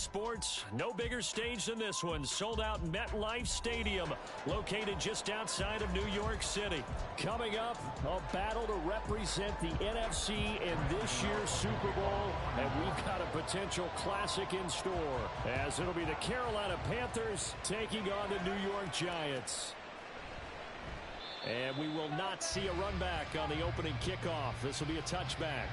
sports, no bigger stage than this one. Sold out MetLife Stadium, located just outside of New York City. Coming up, a battle to represent the NFC in this year's Super Bowl, and we've got a potential classic in store, as it'll be the Carolina Panthers taking on the New York Giants. And we will not see a run back on the opening kickoff. This will be a touchback.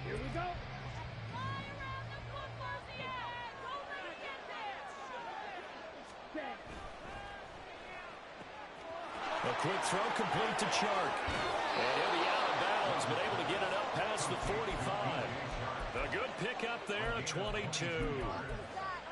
Here we go. A quick throw complete to Chark. And he'll be out of bounds, but able to get it up past the 45. A good pickup there, a 22.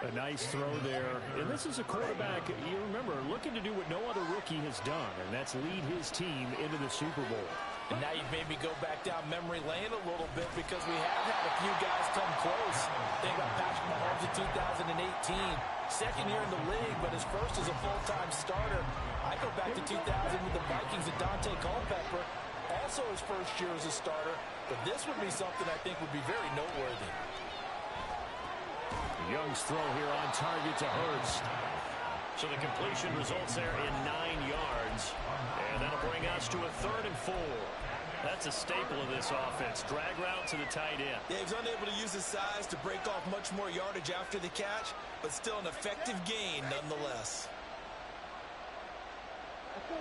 A nice throw there. And this is a quarterback, you remember, looking to do what no other rookie has done, and that's lead his team into the Super Bowl. And now you've made me go back down memory lane a little bit because we have had a few guys come close. Think about Patrick Mahomes in 2018. Second year in the league, but his first as a full-time starter. I go back to 2000 with the Vikings and Dante Culpepper. Also his first year as a starter. But this would be something I think would be very noteworthy. Young's throw here on target to Hurst. So the completion results there in 9 yards. And that'll bring us to a 3rd and 4. That's a staple of this offense. Drag route to the tight end. Yeah, he was unable to use his size to break off much more yardage after the catch, but still an effective gain nonetheless.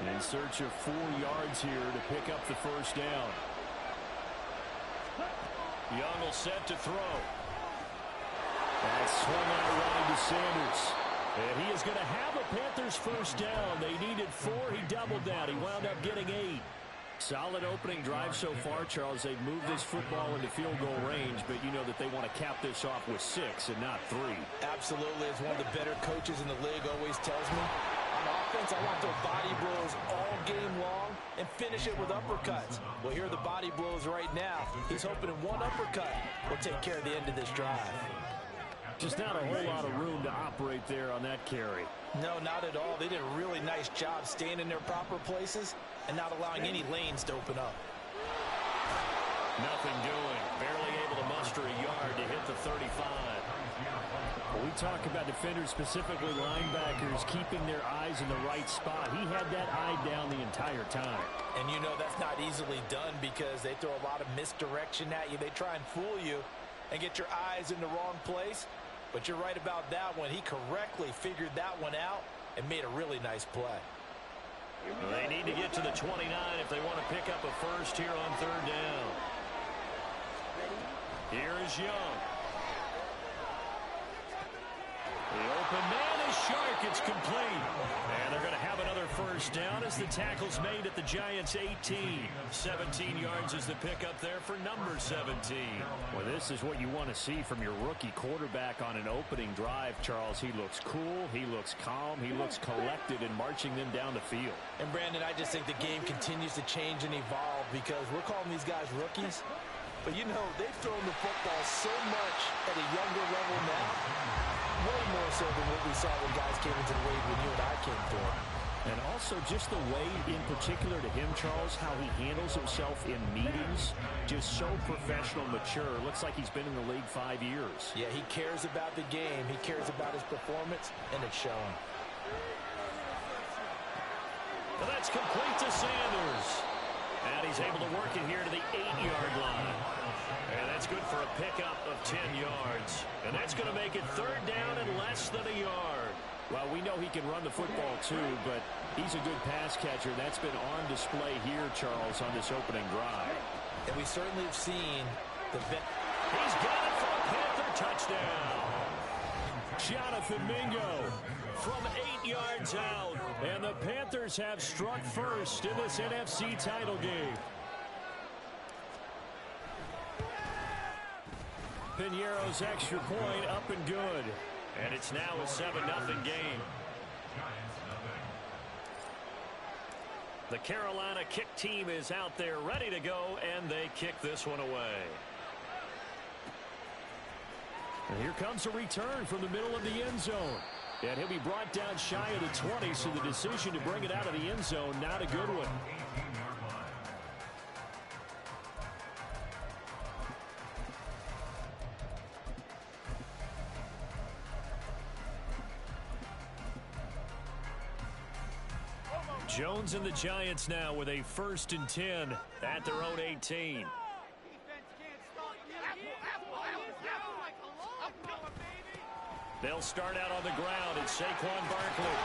In search of 4 yards here to pick up the first down. Young will set to throw. That's swung out wide to Sanders. And he is going to have a Panthers first down. They needed 4. He doubled that. He wound up getting 8. Solid opening drive so far, Charles. They've moved this football into field goal range, but you know that they want to cap this off with 6 and not 3. Absolutely. As one of the better coaches in the league always tells me, on offense, I want their body blows all game long and finish it with uppercuts. Well, here are the body blows right now. He's hoping in one uppercut will take care of the end of this drive. Just not a whole lot of room to operate there on that carry. No, not at all. They did a really nice job staying in their proper places and not allowing any lanes to open up. Nothing doing. Barely able to muster a yard to hit the 35. Well, we talk about defenders, specifically linebackers, keeping their eyes in the right spot. He had that eye down the entire time. And you know that's not easily done because they throw a lot of misdirection at you. They try and fool you and get your eyes in the wrong place. But you're right about that one. He correctly figured that one out and made a really nice play. They need to get to the 29 if they want to pick up a first here on 3rd down. Here is Young. The open man is Chark. It's complete. And they're going to have another first down as the tackle's made at the Giants' 18. 17 yards is the pickup there for number 17. Well, this is what you want to see from your rookie quarterback on an opening drive, Charles. He looks cool. He looks calm. He looks collected in marching them down the field. And, Brandon, I just think the game continues to change and evolve because we're calling these guys rookies. But, you know, they've thrown the football so much at a younger level now. Way more so than what we saw when guys came into the league when you and I came through. And also just the way, in particular to him, Charles, how he handles himself in meetings. Just so professional, mature. Looks like he's been in the league 5 years. Yeah, he cares about the game. He cares about his performance, and it's showing. Well, that's complete to Sanders. And he's able to work it here to the 8-yard line. And that's good for a pickup of 10 yards. And that's going to make it 3rd down and less than a yard. Well, we know he can run the football too, but he's a good pass catcher. That's been on display here, Charles, on this opening drive. And We certainly have seen the vet. He's got it for a Panther touchdown. Jonathan Mingo from 8 yards out. And the Panthers have struck first in this NFC title game. Piñeiro's extra point up and good. And it's now a 7-0 game. The Carolina kick team is out there ready to go, and they kick this one away. And here comes a return from the middle of the end zone. And he'll be brought down shy of the 20, so the decision to bring it out of the end zone, not a good one. Jones and the Giants now with a 1st and 10 at their own 18. They'll start out on the ground. It's Saquon Barkley.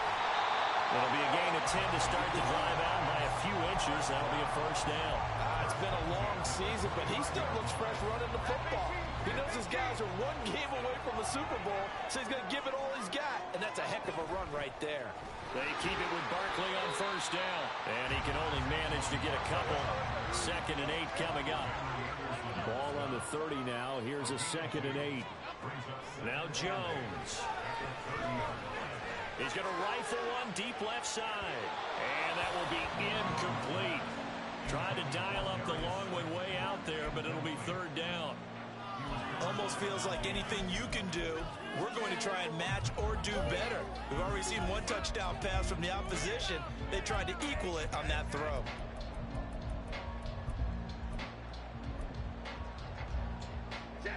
It'll be a gain of 10 to start the drive out by a few inches. That'll be a 1st down. It's been a long season, but he still looks fresh running the football. He knows his guys are 1 game away from the Super Bowl, so he's going to give it all he's got. And that's a heck of a run right there. They keep it with Barkley on 1st down. And he can only manage to get a couple. 2nd and 8 coming up. Ball on the 30 now. Here's a 2nd and 8. Now Jones. He's going to rifle one deep left side. And that will be incomplete. Tried to dial up the long way out there, but it'll be 3rd down. Almost feels like anything you can do, we're going to try and match or do better. We've already seen 1 touchdown pass from the opposition. They tried to equal it on that throw.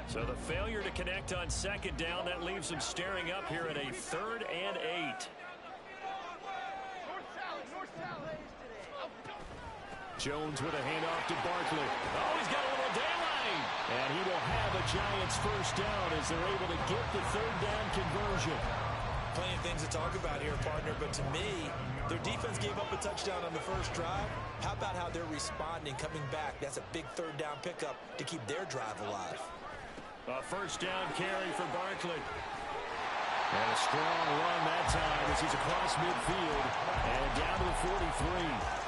So the failure to connect on 2nd down, that leaves them staring up here at a 3rd and 8. Jones with a handoff to Barkley. Oh, he's got a little daylight. And he will have a Giants 1st down as they're able to get the 3rd down conversion. Plenty of things to talk about here, partner, but to me, their defense gave up a touchdown on the 1st drive. How about how they're responding, coming back? That's a big 3rd down pickup to keep their drive alive. A 1st down carry for Barkley. And a strong run that time as he's across midfield and down to the 43.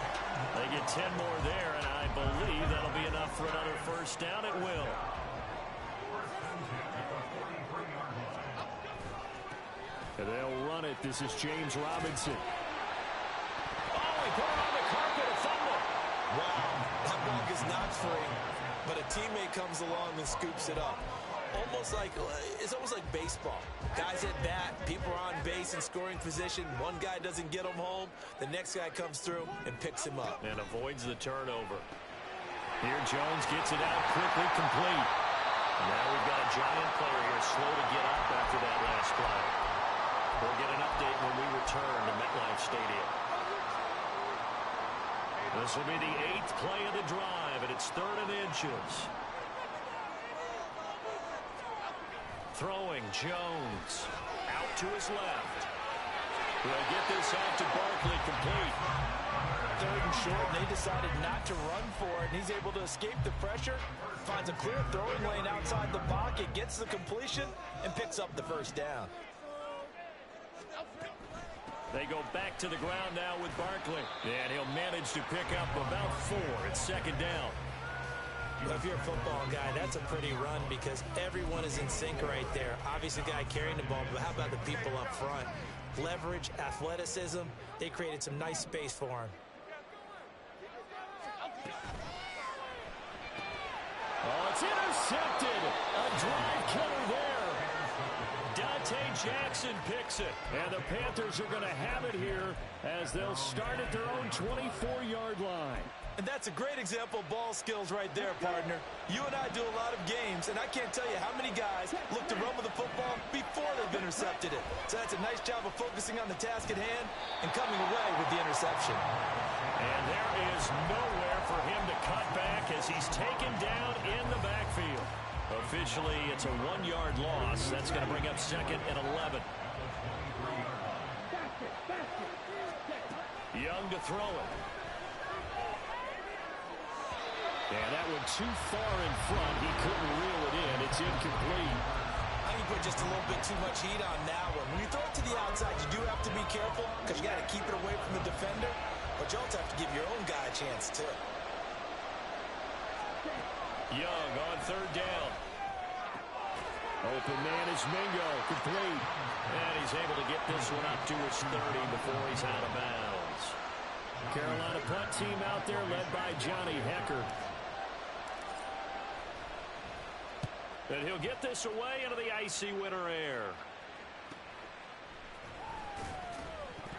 They get 10 more there, and I believe that'll be enough for another 1st down. It will. And they'll run it. This is James Robinson. Oh, he put it on the carpet, a fumble. Wow, that ball is not free, but a teammate comes along and scoops it up. It's almost like baseball. Guys at bat, people are on base in scoring position. One guy doesn't get him home. The next guy comes through and picks him up. And avoids the turnover. Here Jones gets it out quickly, complete. Now we've got a Giant player here slow to get up after that last play. We'll get an update when we return to MetLife Stadium. This will be the 8th play of the drive, and it's 3rd and inches. Throwing Jones out to his left. They'll get this out to Barkley, complete. 3rd and short, and they decided not to run for it, and he's able to escape the pressure, finds a clear throwing lane outside the pocket, gets the completion, and picks up the 1st down. They go back to the ground now with Barkley, and he'll manage to pick up about 4. It's 2nd down. Well, if you're a football guy, that's a pretty run because everyone is in sync right there. Obviously, the guy carrying the ball, but how about the people up front? Leverage, athleticism, they created some nice space for him. Oh, it's intercepted. A drive killer there. Dante Jackson picks it. And the Panthers are going to have it here as they'll start at their own 24-yard line. And that's a great example of ball skills right there, partner. You and I do a lot of games, and I can't tell you how many guys look to run with the football before they've intercepted it. So that's a nice job of focusing on the task at hand and coming away with the interception. And there is nowhere for him to cut back as he's taken down in the backfield. Officially, it's a 1-yard loss. That's going to bring up 2nd and 11. Young to throw it. And that one too far in front. He couldn't reel it in. It's incomplete. I think you put just a little bit too much heat on that one. When you throw it to the outside, you do have to be careful because you got to keep it away from the defender. But you also have to give your own guy a chance, too. Young on third down. Open man is Mingo. Complete. And he's able to get this one up to his 30 before he's out of bounds. Carolina punt team out there led by Johnny Hecker. And he'll get this away into the icy winter air.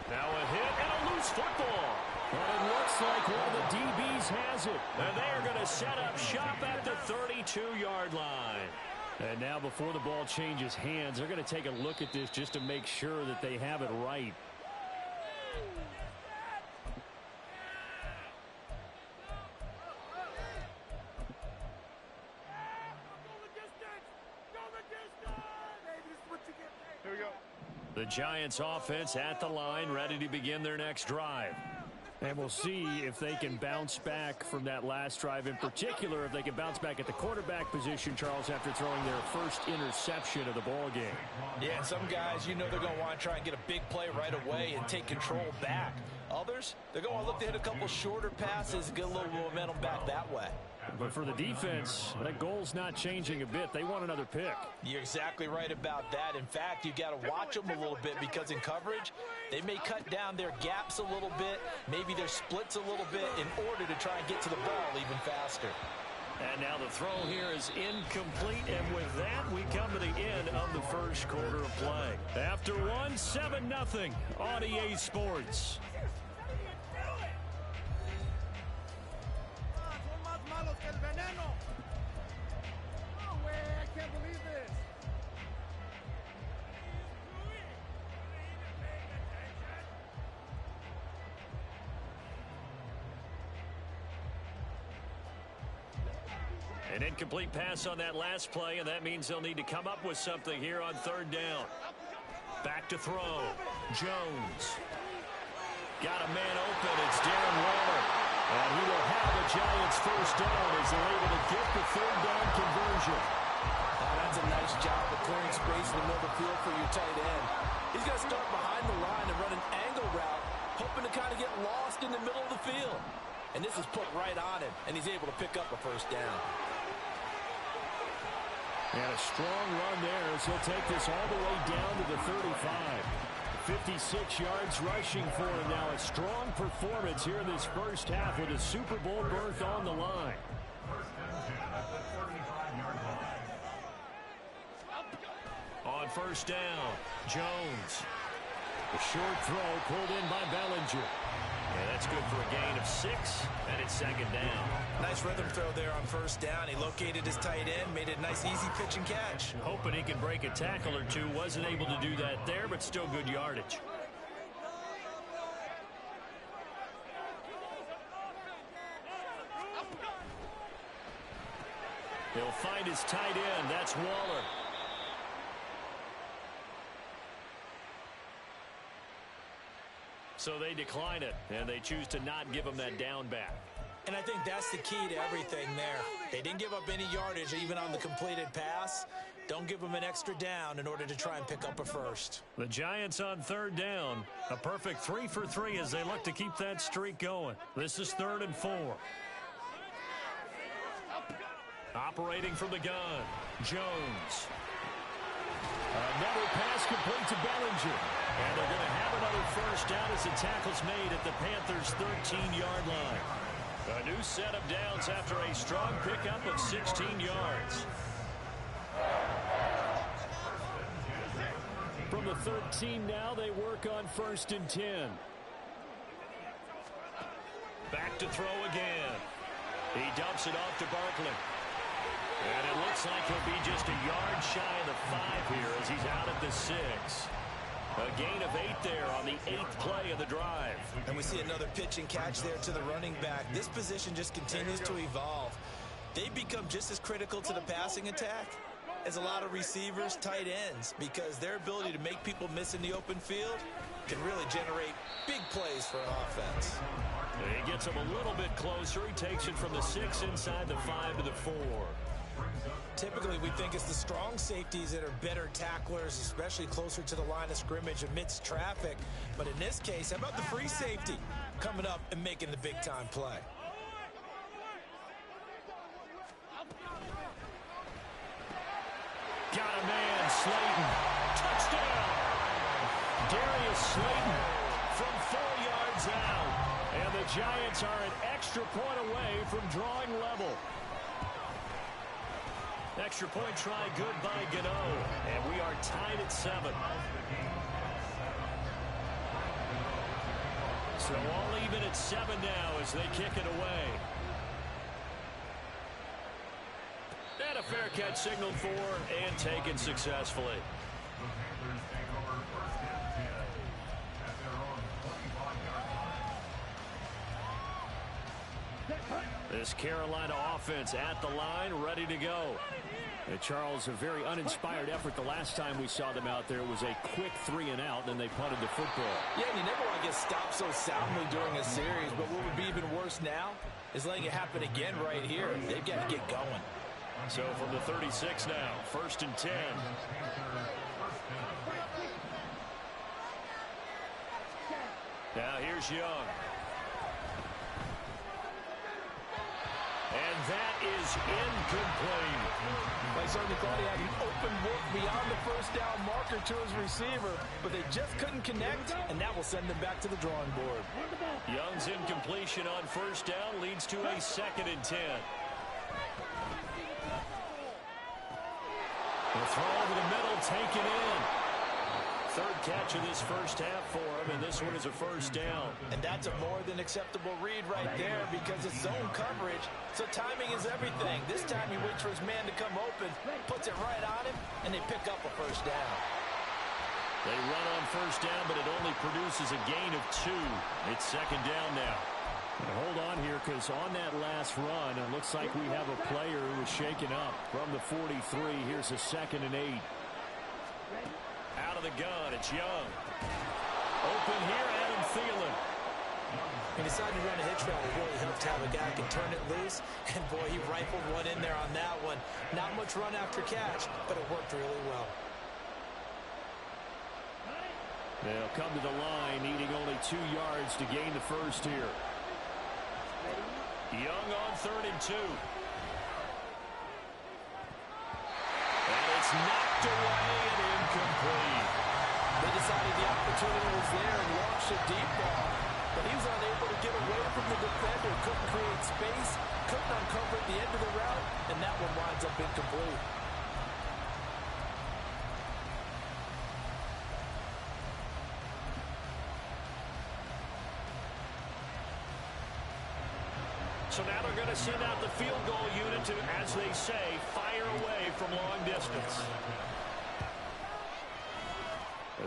Now a hit and a loose football. But it looks like one of the DBs has it. And they are going to set up shop at the 32-yard line. And now before the ball changes hands, they're going to take a look at this just to make sure that they have it right. The Giants offense at the line, ready to begin their next drive. And we'll see if they can bounce back from that last drive. In particular, if they can bounce back at the quarterback position, Charles, after throwing their first interception of the ball game. Yeah, some guys, you know they're going to want to try and get a big play right away and take control back. Others, they're going to look to hit a couple shorter passes and get a little momentum back that way. But for the defense, that goal's not changing a bit. They want another pick. You're exactly right about that. In fact, you've got to watch them a little bit because in coverage, they may cut down their gaps a little bit, maybe their splits a little bit in order to try and get to the ball even faster. And now the throw here is incomplete, and with that, we come to the end of the first quarter of play. After one, 7-0 on EA Sports. An incomplete pass on that last play, and that means they'll need to come up with something here on third down. Back to throw. Jones. Got a man open. It's Darren Waller. And he will have the Giants first down as they're able to get the third down conversion. That's a nice job of clearing space in the middle of the field for your tight end. He's going to start behind the line and run an angle route, hoping to kind of get lost in the middle of the field. And this is put right on him, and he's able to pick up a first down. And a strong run there as he'll take this all the way down to the 35. 56 yards rushing for him now. A strong performance here in this first half with a Super Bowl berth on the line. On first down, Jones. A short throw pulled in by Bellinger. And that's good for a gain of 6, and it's second down. Nice rhythm throw there on first down. He located his tight end, made it a nice, easy pitch and catch. Hoping he could break a tackle or two. Wasn't able to do that there, but still good yardage. He'll find his tight end. That's Waller. So they decline it, and they choose to not give him that down back. And I think that's the key to everything there. They didn't give up any yardage even on the completed pass. Don't give them an extra down in order to try and pick up a first. The Giants on third down. A perfect 3 for 3 as they look to keep that streak going. This is 3rd and 4. Operating from the gun, Jones. Another pass complete to Bellinger. And they're going to have another first down as the tackle's made at the Panthers' 13-yard line. A new set of downs after a strong pickup of 16 yards. From the 13 now, they work on 1st and 10. Back to throw again. He dumps it off to Barkley. And it looks like he'll be just a yard shy of the 5 here as he's out at the 6. A gain of 8 there on the 8th play of the drive. And we see another pitch and catch there to the running back. This position just continues to evolve. They become just as critical to the passing attack as a lot of receivers, tight ends, because their ability to make people miss in the open field can really generate big plays for an offense. He gets him a little bit closer. He takes it from the 6 inside the 5 to the 4. Typically, we think it's the strong safeties that are better tacklers, especially closer to the line of scrimmage amidst traffic. But in this case, how about the free safety coming up and making the big-time play? Got a man, Slayton. Touchdown! Darius Slayton from 4 yards out. And the Giants are an extra point away from drawing level. Extra point try good by Gano. And we are tied at 7. So all even at 7 now as they kick it away. And a fair catch signaled for and taken successfully. This Carolina offense at the line, ready to go. And Charles, a very uninspired effort the last time we saw them out there. It was a quick 3 and out, and then they punted the football. Yeah, and you never want to get stopped so soundly during a series, but what would be even worse now is letting it happen again right here. They've got to get going. So from the 36 now, 1st and 10. Now here's Young. And that is incomplete. I certainly thought he had an open look beyond the first down marker to his receiver, but they just couldn't connect, and that will send them back to the drawing board. Young's incompletion on 1st down leads to a 2nd and 10. The throw over the middle, taken in. 3rd catch of this first half for him, and this one is a 1st down. And that's a more than acceptable read right there because it's zone coverage, so timing is everything. This time he waits for his man to come open, puts it right on him, and they pick up a 1st down. They run on 1st down, but it only produces a gain of 2. It's 2nd down now. And hold on here, because on that last run, it looks like we have a player who was shaken up from the 43. Here's a 2nd and 8. Out of the gun, it's Young. Open here, Adam Thielen. He decided to run a hitch route. It really helped to have a guy can turn it loose. And, boy, he rifled one in there on that one. Not much run after catch, but it worked really well. They'll come to the line, needing only 2 yards to gain the 1st here. Young on 3rd and 2. And it's knocked away and incomplete. They decided the opportunity was there and launched a deep ball, but he was unable to get away from the defender, couldn't create space, couldn't uncover at the end of the route, and that one winds up incomplete. So now they're going to send out the field goal unit to, as they say, fire away from long distance.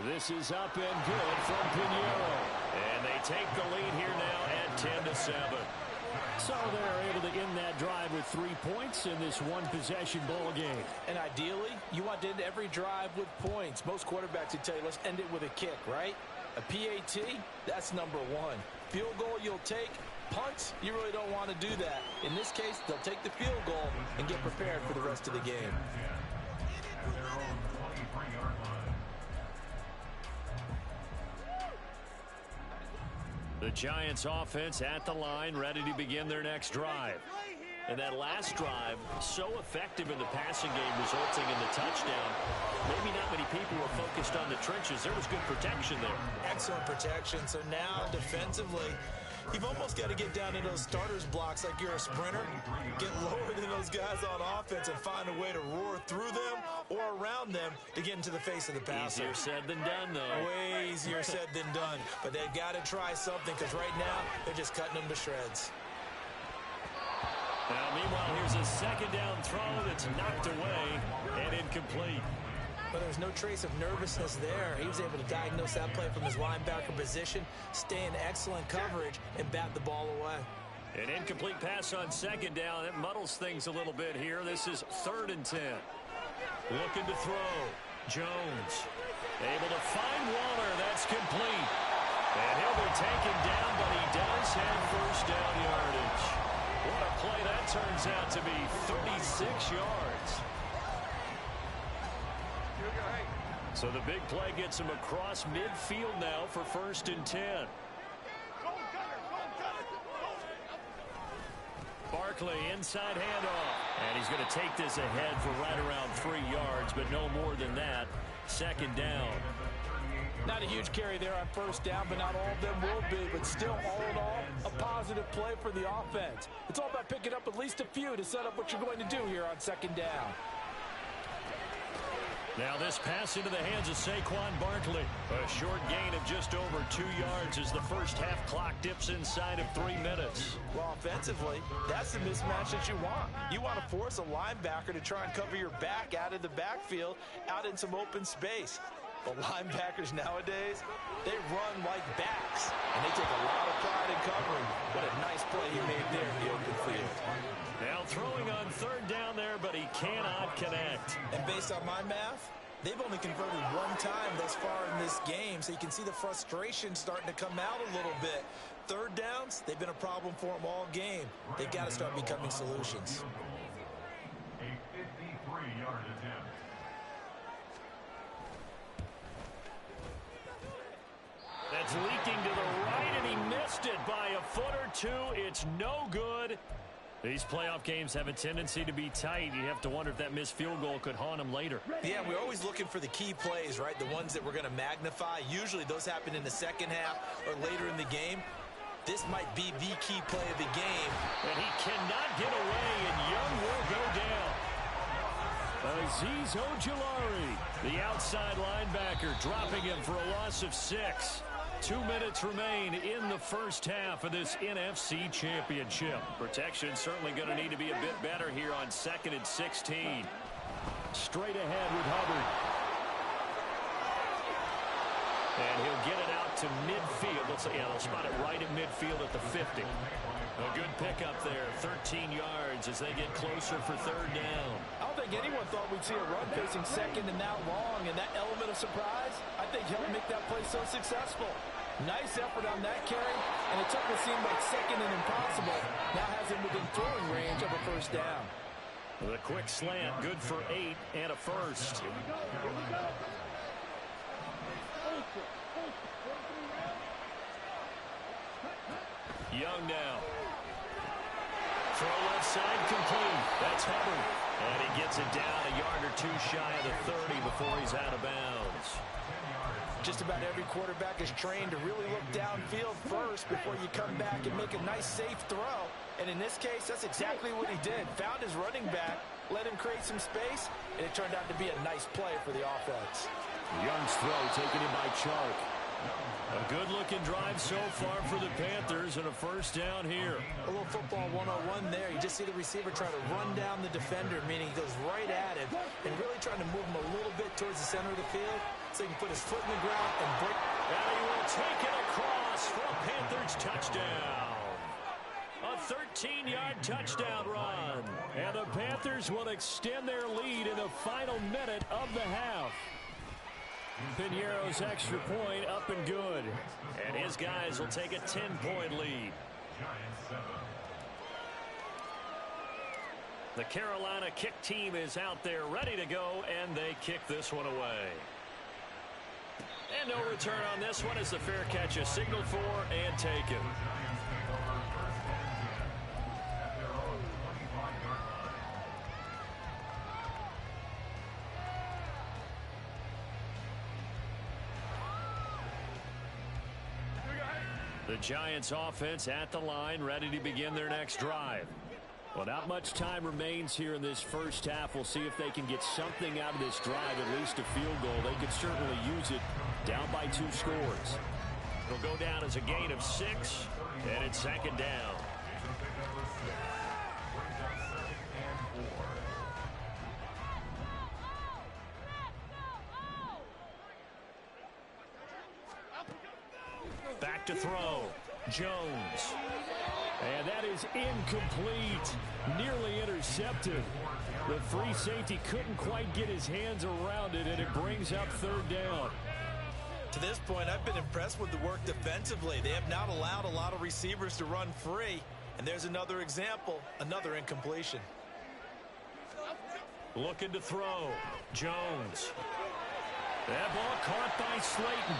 This is up and good from Pinheiro. And they take the lead here now at 10-7. So they're able to end that drive with 3 points in this one-possession ball game. And ideally, you want to end every drive with points. Most quarterbacks would tell you, let's end it with a kick, right? A PAT, that's number 1. Field goal you'll take. Punts, you really don't want to do that. In this case, they'll take the field goal and get prepared for the rest of the game. The Giants offense at the line, ready to begin their next drive. And that last drive, so effective in the passing game, resulting in the touchdown. Maybe not many people were focused on the trenches. There was good protection there. Excellent protection. So now, defensively, you've almost got to get down to those starters blocks like you're a sprinter. Get lower than those guys on offense and find a way to roar through them or around them to get into the face of the passer. Easier said than done, though. Way easier said than done. But they've got to try something because right now they're just cutting them to shreds. Now, meanwhile, here's a 2nd down throw that's knocked away and incomplete. But there's no trace of nervousness there. He was able to diagnose that play from his linebacker position, stay in excellent coverage, and bat the ball away. An incomplete pass on 2nd down. It muddles things a little bit here. This is 3rd and 10. Looking to throw. Jones able to find Waller. That's complete. And he'll be taken down, but he does have first down yardage. What a play that turns out to be, 36 yards. So the big play gets him across midfield now for 1st and 10. Barkley inside handoff. And he's going to take this ahead for right around 3 yards, but no more than that. 2nd down. Not a huge carry there on 1st down, but not all of them will be. But still, all in all, a positive play for the offense. It's all about picking up at least a few to set up what you're going to do here on 2nd down. Now this pass into the hands of Saquon Barkley. A short gain of just over 2 yards as the first half clock dips inside of 3 minutes. Well, offensively, that's the mismatch that you want. You want to force a linebacker to try and cover your back out of the backfield, out in some open space. But linebackers nowadays, they run like backs, and they take a lot of pride in covering. What a nice play he made there in the open field. Now throwing on 3rd down there, but he cannot connect. And based on my math, they've only converted 1 time thus far in this game, so you can see the frustration starting to come out a little bit. 3rd downs, they've been a problem for them all game. They've got to start becoming solutions. A 53-yard attempt. That's leaking to the right, and he missed it by a foot or 2. It's no good. These playoff games have a tendency to be tight. You have to wonder if that missed field goal could haunt him later. Yeah, we're always looking for the key plays, right? The ones that we're going to magnify. Usually those happen in the 2nd half or later in the game. This might be the key play of the game. And he cannot get away, and Young will go down. Azeez Ojulari, the outside linebacker, dropping him for a loss of 6. 2 minutes remain in the first half of this NFC Championship. Protection certainly going to need to be a bit better here on 2nd and 16. Straight ahead with Hubbard. And he'll get it out to midfield. They'll spot it right in midfield at the 50. A good pickup there, 13 yards as they get closer for 3rd down. I don't think anyone thought we'd see a run facing 2nd and that long, and that element of surprise, I think helped make that play so successful. Nice effort on that carry, and it took what seemed like 2nd and impossible. Now has him within throwing range of a 1st down. The quick slant, good for 8 and a first. Young now. Throw left side complete. That's Hubbard. And he gets it down a yard or 2 shy of the 30 before he's out of bounds. Just about every quarterback is trained to really look downfield first before you come back and make a nice, safe throw. And in this case, that's exactly what he did. Found his running back, let him create some space, and it turned out to be a nice play for the offense. Young's throw taken in by Chark. A good-looking drive so far for the Panthers and a first down here. A little football 101 there. You just see the receiver try to run down the defender, meaning he goes right at him and really trying to move him a little bit towards the center of the field so he can put his foot in the ground and break. And he will take it across for a Panthers touchdown. A 13-yard touchdown run. And the Panthers will extend their lead in the final minute of the half. Piñeiro's extra point up and good. And his guys will take a 10-point lead. The Carolina kick team is out there ready to go, and they kick this one away. And no return on this one as the fair catch is signaled for and taken. The Giants offense at the line, ready to begin their next drive. Well, not much time remains here in this first half. We'll see if they can get something out of this drive, at least a field goal. They could certainly use it down by 2 scores. It'll go down as a gain of 6, and it's 2nd down. Back to throw. Jones. And that is incomplete. Nearly intercepted. The free safety couldn't quite get his hands around it, and it brings up 3rd down. To this point, I've been impressed with the work defensively. They have not allowed a lot of receivers to run free. And there's another example, another incompletion. Looking to throw. Jones. That ball caught by Slayton.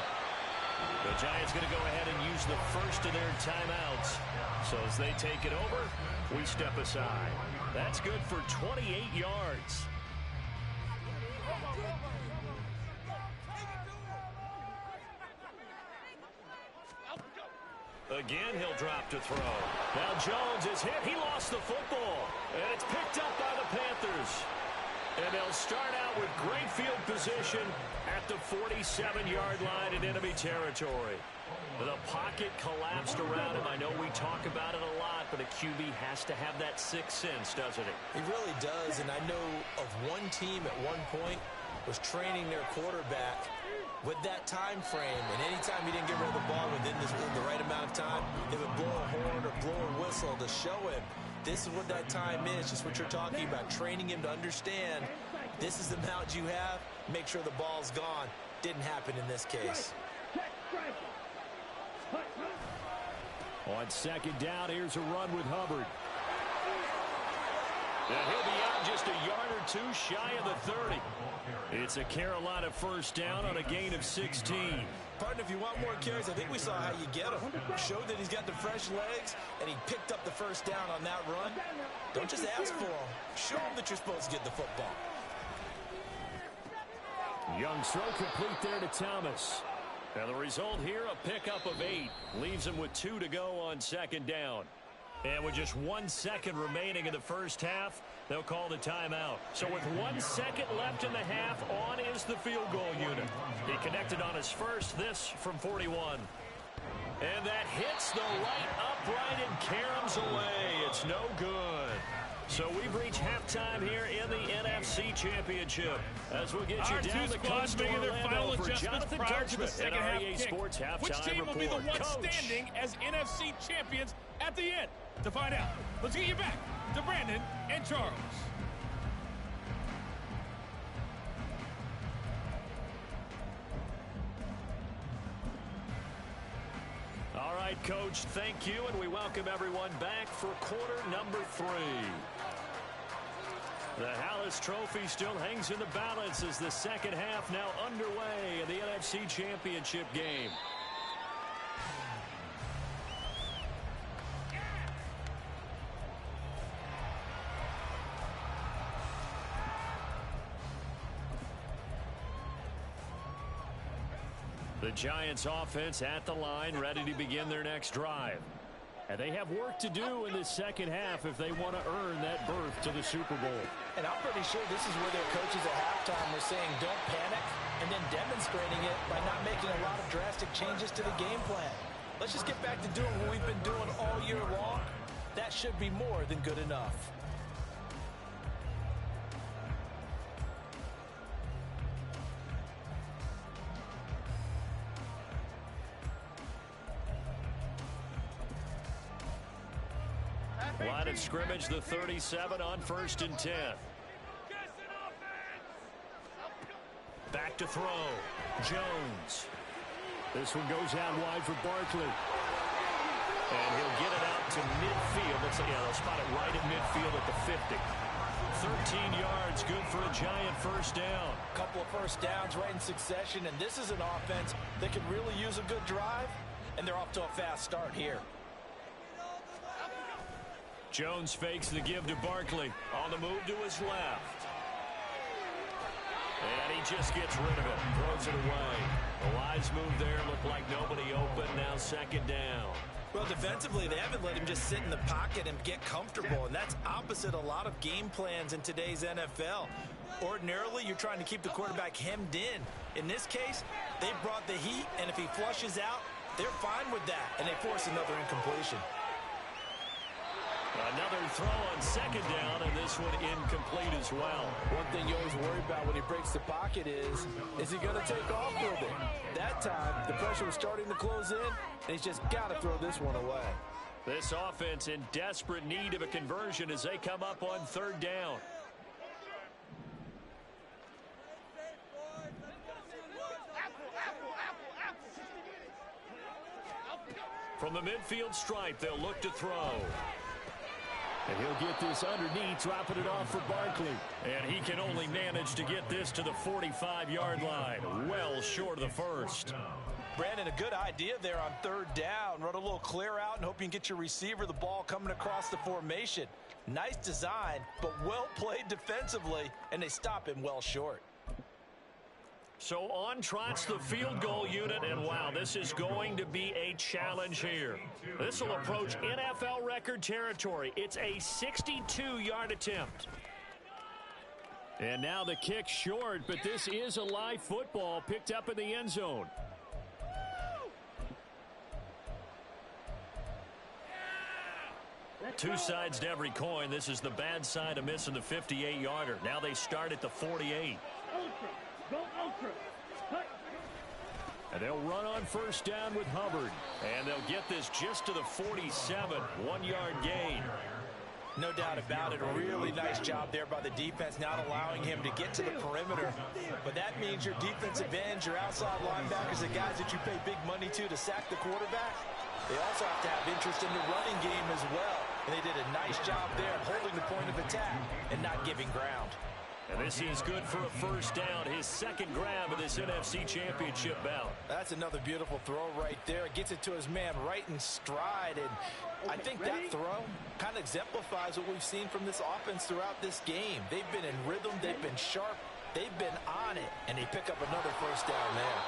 The Giants going to go ahead and use the first of their timeouts. So as they take it over, we step aside. That's good for 28 yards. Again, he'll drop to throw. Now Jones is hit. He lost the football. And it's picked up by the Panthers. And they'll start out with great field position at the 47-yard line in enemy territory. The pocket collapsed around him. I know we talk about it a lot, but a QB has to have that sixth sense, doesn't he? He really does, and I know of one team at one point was training their quarterback with that time frame, and anytime he didn't get rid of the ball within the right amount of time, they would blow a horn or blow a whistle to show him this is what that time is, just what you're talking about, training him to understand this is the amount you have, make sure the ball's gone. Didn't happen in this case. On second down, here's a run with Hubbard. And he'll be out just a yard or two shy of the 30. It's a Carolina first down on a gain of 16. Partner, if you want more carries, I think we saw how you get him. Showed that he's got the fresh legs, and he picked up the first down on that run. Don't just ask for him. Show him that you're supposed to get the football. Young throw complete there to Thomas. And the result here, a pickup of 8. Leaves him with 2 to go on second down. And with just 1 second remaining in the first half, they'll call the timeout. So with 1 second left in the half, on is the field goal unit. He connected on his first, this from 41. And that hits the right upright and caroms away. It's no good. So we've reached halftime here in the NFC Championship. As we'll get you down the coast to Orlando for Jonathan Coachman at our EA Sports Halftime Report. Which team will be the one standing as NFC champions at the end? To find out, let's get you back to Brandon and Charles. All right, Coach, thank you, and we welcome everyone back for quarter number 3. The Hallis Trophy still hangs in the balance as the second half now underway in the NFC Championship game. The Giants offense at the line, ready to begin their next drive. And they have work to do in the second half if they want to earn that berth to the Super Bowl. And I'm pretty sure this is where their coaches at halftime were saying don't panic, and then demonstrating it by not making a lot of drastic changes to the game plan. Let's just get back to doing what we've been doing all year long. That should be more than good enough. Line of scrimmage, the 37 on 1st and 10. Back to throw. Jones. This one goes out wide for Barkley. And he'll get it out to midfield. They'll spot it right at midfield at the 50. 13 yards, good for a Giant first down. A couple of first downs right in succession, and this is an offense that could really use a good drive, and they're off to a fast start here. Jones fakes the give to Barkley. On the move to his left. And he just gets rid of it. Throws it away. The wise move there. Looked like nobody open. Now second down. Well, defensively, they haven't let him just sit in the pocket and get comfortable, and that's opposite a lot of game plans in today's NFL. Ordinarily, you're trying to keep the quarterback hemmed in. In this case, they brought the heat, and if he flushes out, they're fine with that, and they force another incompletion. Another throw on second down, and this one incomplete as well. One thing you always worry about when he breaks the pocket is he going to take off with it? That time, the pressure was starting to close in, and he's just got to throw this one away. This offense in desperate need of a conversion as they come up on third down. From the midfield stripe, they'll look to throw. And he'll get this underneath, dropping it off for Barkley. And he can only manage to get this to the 45-yard line. Well short of the first. Brandon, a good idea there on third down. Run a little clear out and hope you can get your receiver the ball coming across the formation. Nice design, but well played defensively, and they stop him well short. So on trots the field goal unit, and wow, this is going to be a challenge here. This will approach NFL record territory. It's a 62-yard attempt. And now the kick short, but this is a live football picked up in the end zone. Two sides to every coin. This is the bad side of missing the 58-yarder. Now they start at the 48. And they'll run on first down with Hubbard. And they'll get this just to the 47, 1-yard gain. No doubt about it. A really nice job there by the defense, not allowing him to get to the perimeter. But that means your defensive ends, your outside linebackers, the guys that you pay big money to sack the quarterback, they also have to have interest in the running game as well. And they did a nice job there of holding the point of attack and not giving ground. And this is good for a first down. His second grab of this NFC Championship bout. That's another beautiful throw right there. Gets it to his man right in stride. And I think that throw kind of exemplifies what we've seen from this offense throughout this game. They've been in rhythm. They've been sharp. They've been on it. And they pick up another first down there.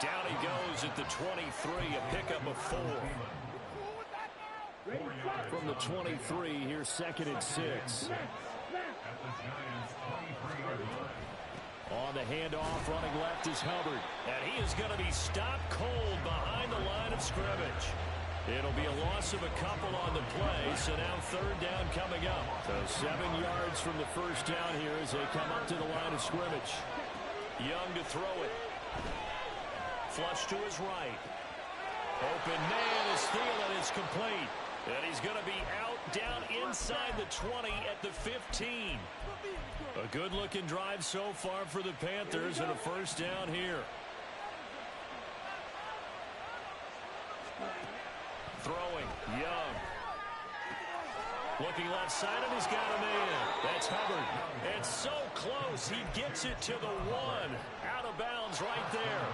Down he goes at the 23, a pickup of 4. From the 23, here's 2nd and 6. On the handoff, running left is Hubbard. And he is going to be stopped cold behind the line of scrimmage. It'll be a loss of a couple on the play, so now third down coming up. So 7 yards from the first down here as they come up to the line of scrimmage. Young to throw it. Flush to his right. Open man is Thielen is complete. And he's going to be out down inside the 20 at the 15. A good-looking drive so far for the Panthers and a first down here. Throwing, Young. Looking left side, and he's got a man. That's Hubbard. And so close, he gets it to the 1. Out of bounds right there.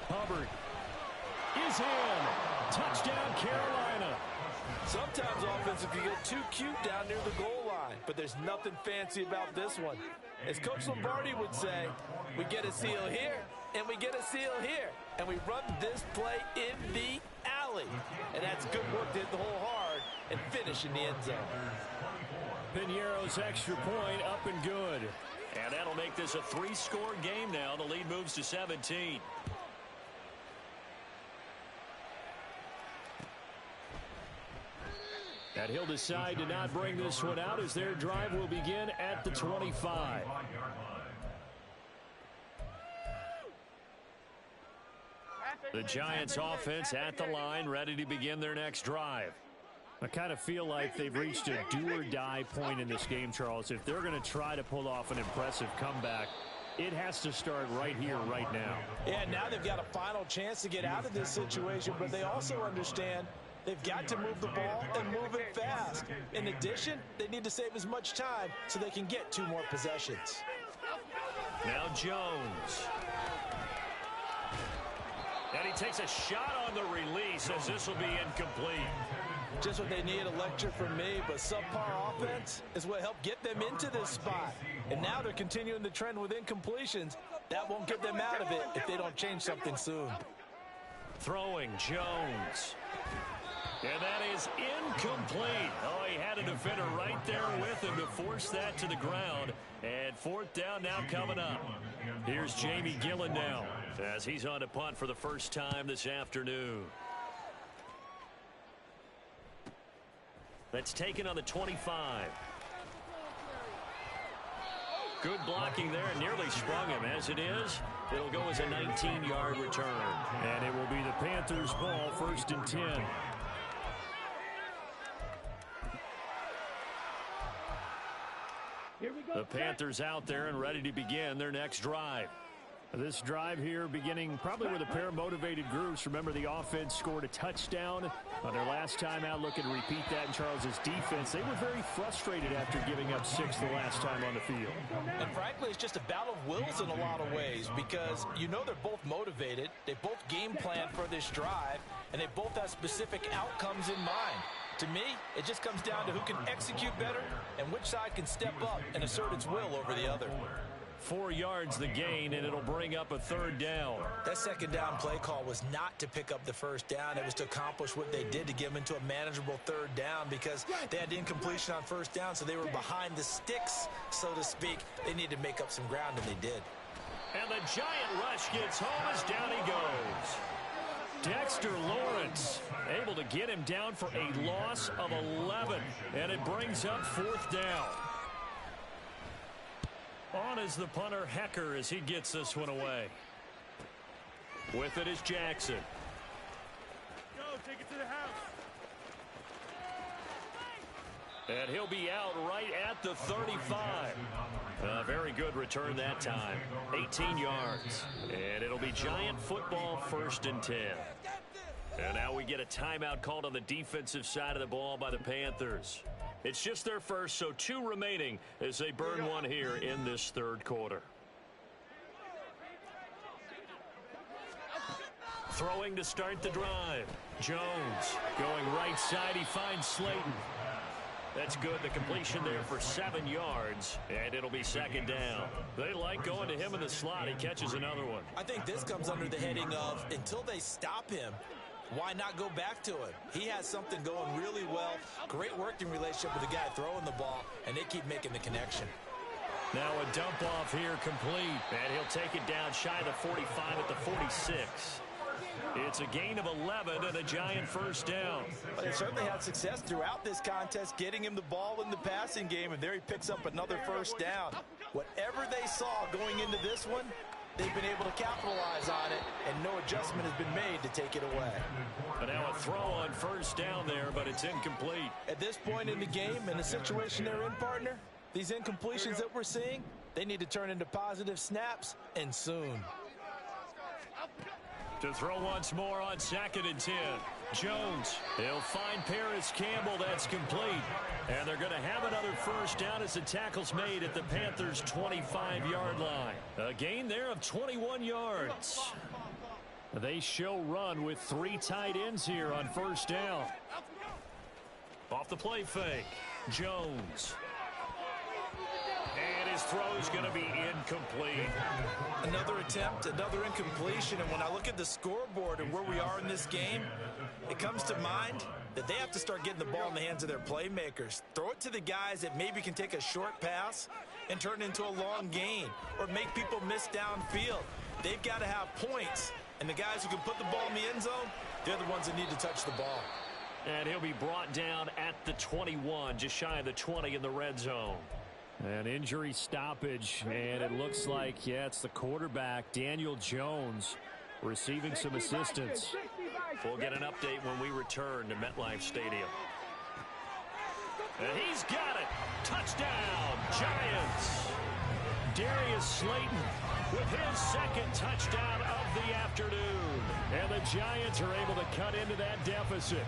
Hubbard is in. Touchdown, Carolina. Sometimes offense, if you get too cute down near the goal line, but there's nothing fancy about this one. As Coach Lombardi would say, we get a seal here, and we get a seal here, and we run this play in the alley. And that's good work to hit the hole hard and finish in the end zone. Piñeiro's extra point up and good. And that'll make this a 3-score game now. The lead moves to 17. And he'll decide to not bring this one out as their drive will begin at the 25. The Giants offense at the line, ready to begin their next drive. I kind of feel like they've reached a do-or-die point in this game, Charles. If they're going to try to pull off an impressive comeback, it has to start right here, right now. Yeah, now they've got a final chance to get out of this situation, but they also understand they've got to move the ball and move it fast. In addition, they need to save as much time so they can get 2 more possessions. Now Jones. And he takes a shot on the release as this will be incomplete. Just what they need, a lecture from me, but subpar offense is what helped get them into this spot. And now they're continuing the trend with incompletions. That won't get them out of it if they don't change something soon. Throwing, Jones. And that is incomplete. Oh, he had a defender right there with him to force that to the ground. And fourth down now coming up. Here's Jamie Gillen now as he's on to punt for the first time this afternoon. That's taken on the 25. Good blocking there, and nearly sprung him. As it is, it'll go as a 19-yard return. And it will be the Panthers' ball, 1st and 10. The Panthers out there and ready to begin their next drive. This drive here beginning probably with a pair of motivated groups. Remember, the offense scored a touchdown on their last time out. Looking to repeat that in Charles's defense. They were very frustrated after giving up 6 the last time on the field. And frankly, it's just a battle of wills in a lot of ways because you know they're both motivated. They both game plan for this drive, and they both have specific outcomes in mind. To me, it just comes down to who can execute better and which side can step up and assert its will over the other. 4 yards the gain, and it'll bring up a 3rd down. That second down play call was not to pick up the first down. It was to accomplish what they did to get them into a manageable 3rd down because they had incompletion on first down, so they were behind the sticks, so to speak. They needed to make up some ground, and they did. And the giant rush gets home as down he goes. Dexter Lawrence able to get him down for a loss of 11, and it brings up 4th down. On is the punter, Hecker, as he gets this one away. With it is Jackson. Go, take it to the house. And he'll be out right at the 35. Very good return that time. 18 yards. And it'll be Giant football, 1st and 10. And now we get a timeout called on the defensive side of the ball by the Panthers. It's just their first, so 2 remaining as they burn one here in this 3rd quarter. Throwing to start the drive. Jones going right side. He finds Slayton. That's good. The completion there for 7 yards, and it'll be 2nd down. They like going to him in the slot. He catches another one. I think this comes under the heading of until they stop him, why not go back to him? He has something going really well. Great working relationship with the guy throwing the ball, and they keep making the connection. Now a dump off here complete, and he'll take it down shy of the 45 at the 46. It's a gain of 11 and a Giant 1st down. But they certainly had success throughout this contest, getting him the ball in the passing game, and there he picks up another 1st down. Whatever they saw going into this one, they've been able to capitalize on it, and no adjustment has been made to take it away. And now a throw on 1st down there, but it's incomplete. At this point in the game, in the situation they're in, partner, these incompletions that we're seeing, they need to turn into positive snaps, and soon. To throw once more on 2nd and 10. Jones, he'll find Paris Campbell. That's complete. And they're going to have another 1st down as the tackle's made at the Panthers' 25-yard line. A gain there of 21 yards. They show run with 3 tight ends here on 1st down. Off the play fake. Jones. And his throw's going to be incomplete. Another attempt, another incompletion, and when I look at the scoreboard and where we are in this game, it comes to mind that they have to start getting the ball in the hands of their playmakers. Throw it to the guys that maybe can take a short pass and turn it into a long gain or make people miss downfield. They've got to have points, and the guys who can put the ball in the end zone, they're the ones that need to touch the ball. And he'll be brought down at the 21, just shy of the 20 in the red zone. An injury stoppage, and it looks like, it's the quarterback, Daniel Jones, receiving some assistance. We'll get an update when we return to MetLife Stadium. And he's got it. Touchdown, Giants. Darius Slayton with his 2nd touchdown of the afternoon. And the Giants are able to cut into that deficit.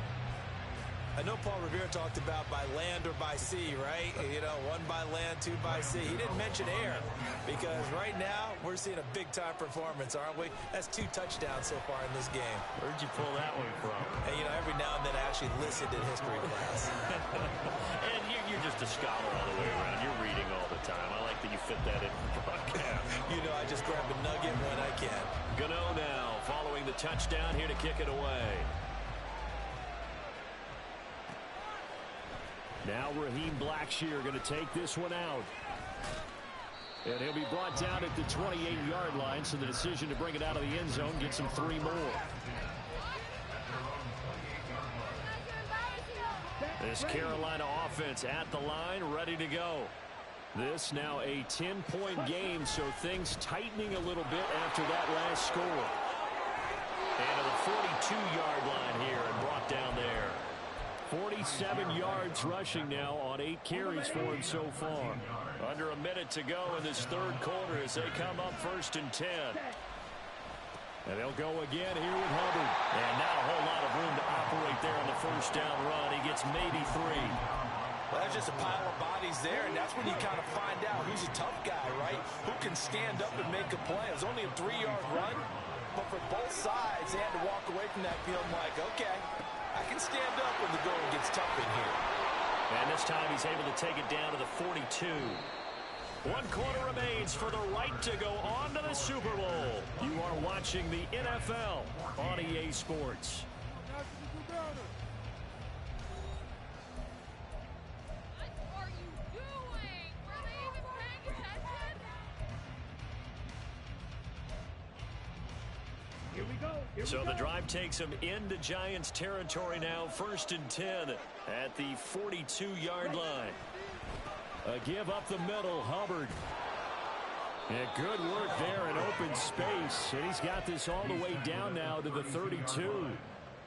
I know Paul Revere talked about by land or by sea, right? You know, 1 by land, 2 by sea. He didn't mention air because right now we're seeing a big-time performance, aren't we? That's 2 touchdowns so far in this game. Where'd you pull that one from? And, you know, every now and then I actually listened in history class. And you're just a scholar all the way around. You're reading all the time. I like that you fit that in the broadcast. You know, I just grab a nugget when I can. Gano now following the touchdown here to kick it away. Now Raheem Blackshear going to take this one out. And he'll be brought down at the 28-yard line, so the decision to bring it out of the end zone gets him 3 more. This Carolina offense at the line, ready to go. This now a 10-point game, so things tightening a little bit after that last score. And to the 42-yard line here and brought down there. 47 yards rushing now on 8 carries for him so far. Under a minute to go in this third quarter as they come up 1st and 10. And they'll go again here with Hubbard. And not a whole lot of room to operate there on the first down run. He gets maybe 3. Well, there's just a pile of bodies there, and that's when you kind of find out who's a tough guy, right? Who can stand up and make a play. It was only a 3-yard run, but for both sides, they had to walk away from that feeling like, okay, I can stand up when the going gets tough in here. And this time he's able to take it down to the 42. 1 quarter remains for the right to go on to the Super Bowl. You are watching the NFL on EA Sports. What are you doing? Were they even paying attention? Here we go. So the drive takes them into Giants territory now. 1st and 10 at the 42-yard line. A give up the middle, Hubbard. And good work there in open space. And he's got this all the way down now to the 32.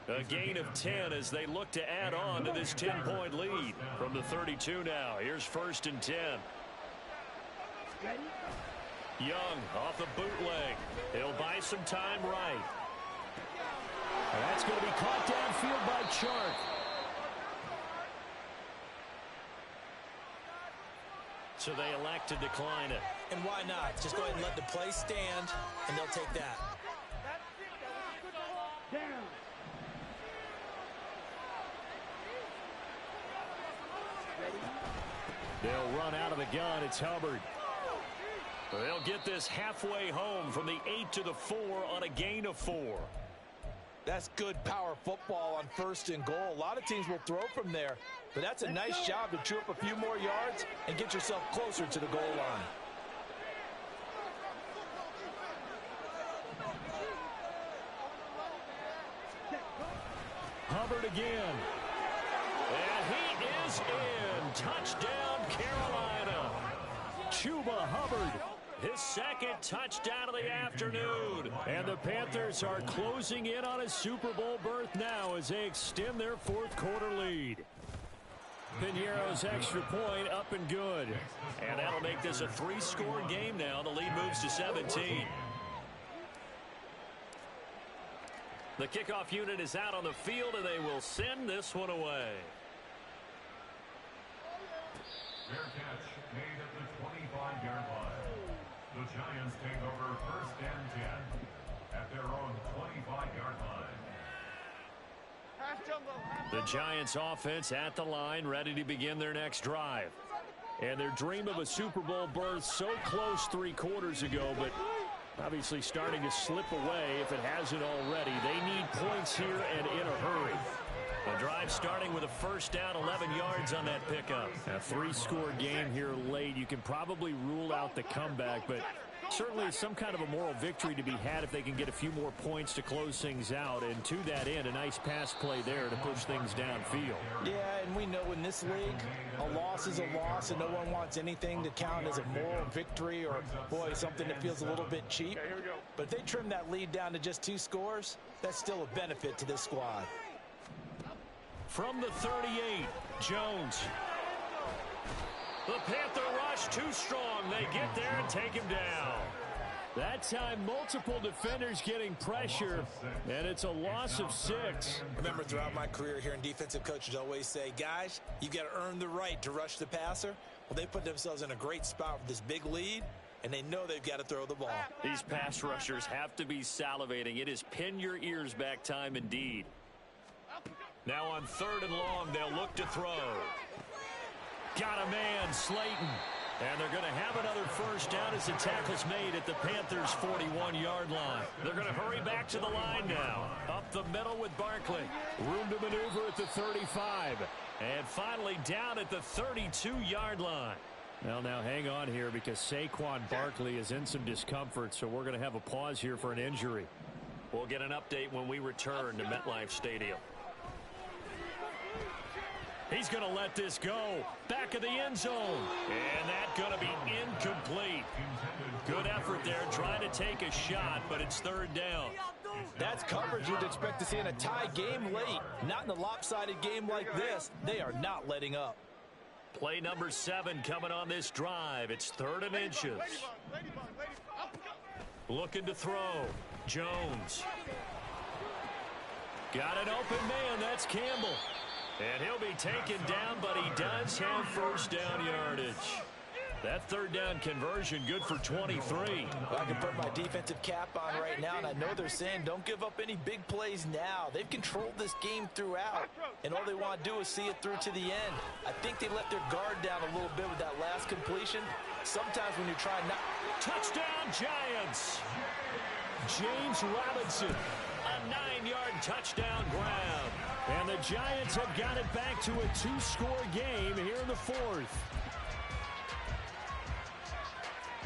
A gain of 10 as they look to add on to this 10-point lead from the 32 now. Here's 1st and 10. Young off the bootleg. He'll buy some time right. And that's going to be caught downfield by Chark. So they elect to decline it. And why not? Just go ahead and let the play stand, and they'll take that. They'll run out of the gun. It's Hubbard. They'll get this halfway home from the 8 to the 4 on a gain of 4. That's good power football on 1st and goal. A lot of teams will throw from there, but that's a nice job to chew up a few more yards and get yourself closer to the goal line. Hubbard again. And he is in. Touchdown, Carolina. Chuba Hubbard. His 2nd touchdown of the afternoon. And the Panthers are closing in on a Super Bowl berth now as they extend their 4th quarter lead. Piñeiro's extra point up and good. And that'll make this a 3-score game now. The lead moves to 17. The kickoff unit is out on the field, and they will send this one away. Fair catch made at the 25-yard line. The Giants take over 1st and 10 at their own 25-yard line. The Giants offense at the line, ready to begin their next drive. And their dream of a Super Bowl berth so close 3 quarters ago, but obviously starting to slip away if it hasn't already. They need points here and in a hurry. The drive starting with a 1st down, 11 yards on that pickup. A 3-score game here late. You can probably rule out the comeback, but certainly some kind of a moral victory to be had if they can get a few more points to close things out. And to that end, a nice pass play there to push things downfield. Yeah, and we know in this league, a loss is a loss, and no one wants anything to count as a moral victory or, boy, something that feels a little bit cheap. But if they trim that lead down to just 2 scores, that's still a benefit to this squad. From the 38, Jones. The Panther rush too strong. They get there and take him down. That time, multiple defenders getting pressure, and it's a loss of 6. Remember, throughout my career here in defensive coaches always say, guys, you got to earn the right to rush the passer. Well, they put themselves in a great spot with this big lead, and they know they've got to throw the ball. These pass rushers have to be salivating. It is pin your ears back time indeed. Now on 3rd and long, they'll look to throw. Got a man, Slayton. And they're going to have another 1st down as the tackle's made at the Panthers' 41-yard line. They're going to hurry back to the line now. Up the middle with Barkley. Room to maneuver at the 35. And finally down at the 32-yard line. Well, now hang on here because Saquon Barkley is in some discomfort, so we're going to have a pause here for an injury. We'll get an update when we return to MetLife Stadium. He's going to let this go. Back back of the end zone. And that's going to be incomplete. Good effort there trying to take a shot, but it's third down. That's coverage you'd expect to see in a tie game late. Not in a lopsided game like this. They are not letting up. Play number 7 coming on this drive. It's 3rd and inches. Looking to throw. Jones. Got an open man. That's Campbell. And he'll be taken down, but he does have first down yardage. That 3rd down conversion good for 23. Well, I can put my defensive cap on right now, and I know they're saying don't give up any big plays now. They've controlled this game throughout, and all they want to do is see it through to the end. I think they let their guard down a little bit with that last completion. Sometimes when you try not... Touchdown, Giants! James Robinson, a 9-yard touchdown grab. And the Giants have got it back to a 2-score game here in the 4th.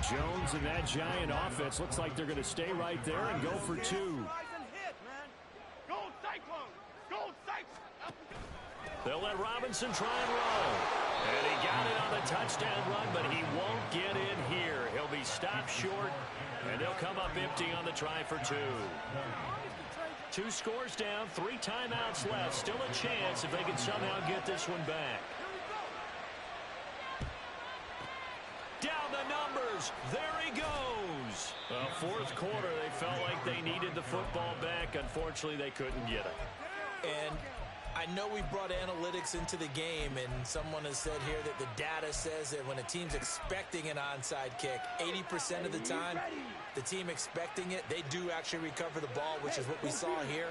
Jones and that Giant offense looks like they're going to stay right there and go for 2. They'll let Robinson try and roll. And he got it on the touchdown run, but he won't get in here. He'll be stopped short, and they'll come up empty on the try for 2. 2 scores down, 3 timeouts left. Still a chance if they can somehow get this one back. Down the numbers. There he goes. Well, 4th quarter, they felt like they needed the football back. Unfortunately, they couldn't get it. And I know we brought analytics into the game, and someone has said here that the data says that when a team's expecting an onside kick, 80% of the time, the team expecting it, they do actually recover the ball, which is what we saw here.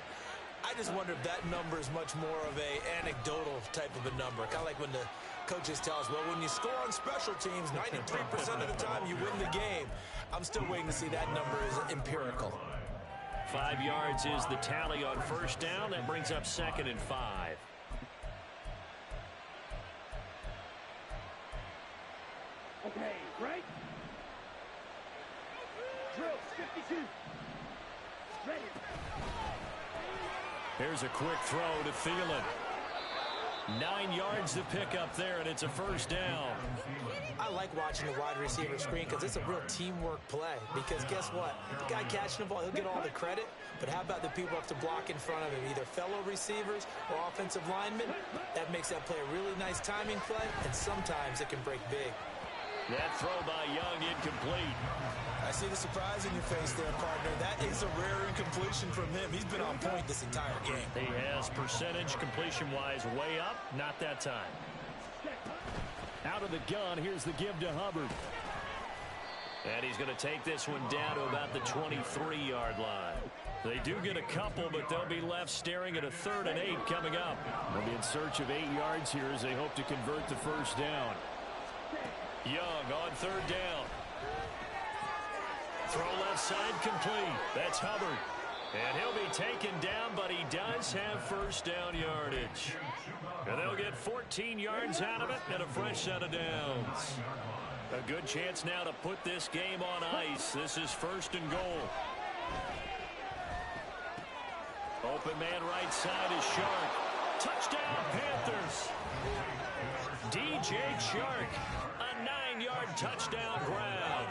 I just wonder if that number is much more of a anecdotal type of a number. Kind of like when the coaches tell us, well, when you score on special teams, 93% of the time you win the game. I'm still waiting to see that number is empirical. 5 yards is the tally on first down. That brings up 2nd and 5. Okay, right? Drill 52. Ready. Here's a quick throw to Thielen. 9 yards to pick up there, and it's a first down. I like watching the wide receiver screen because it's a real teamwork play. Because guess what? The guy catching the ball, he'll get all the credit. But how about the people up to block in front of him, either fellow receivers or offensive linemen? That makes that play a really nice timing play, and sometimes it can break big. That throw by Young incomplete. I see the surprise in your face there, partner. That is a rare incompletion from him. He's been on point this entire game. He has percentage completion-wise way up. Not that time. Out of the gun, here's the give to Hubbard. And he's going to take this one down to about the 23-yard line. They do get a couple, but they'll be left staring at a 3rd and 8 coming up. They'll be in search of 8 yards here as they hope to convert the first down. Young on 3rd down. Throw left side complete. That's Hubbard. And he'll be taken down, but he does have first down yardage. And they'll get 14 yards out of it and a fresh set of downs. A good chance now to put this game on ice. This is 1st and goal. Open man right side is Shark. Touchdown Panthers. DJ Shark. A 9-yard touchdown grab.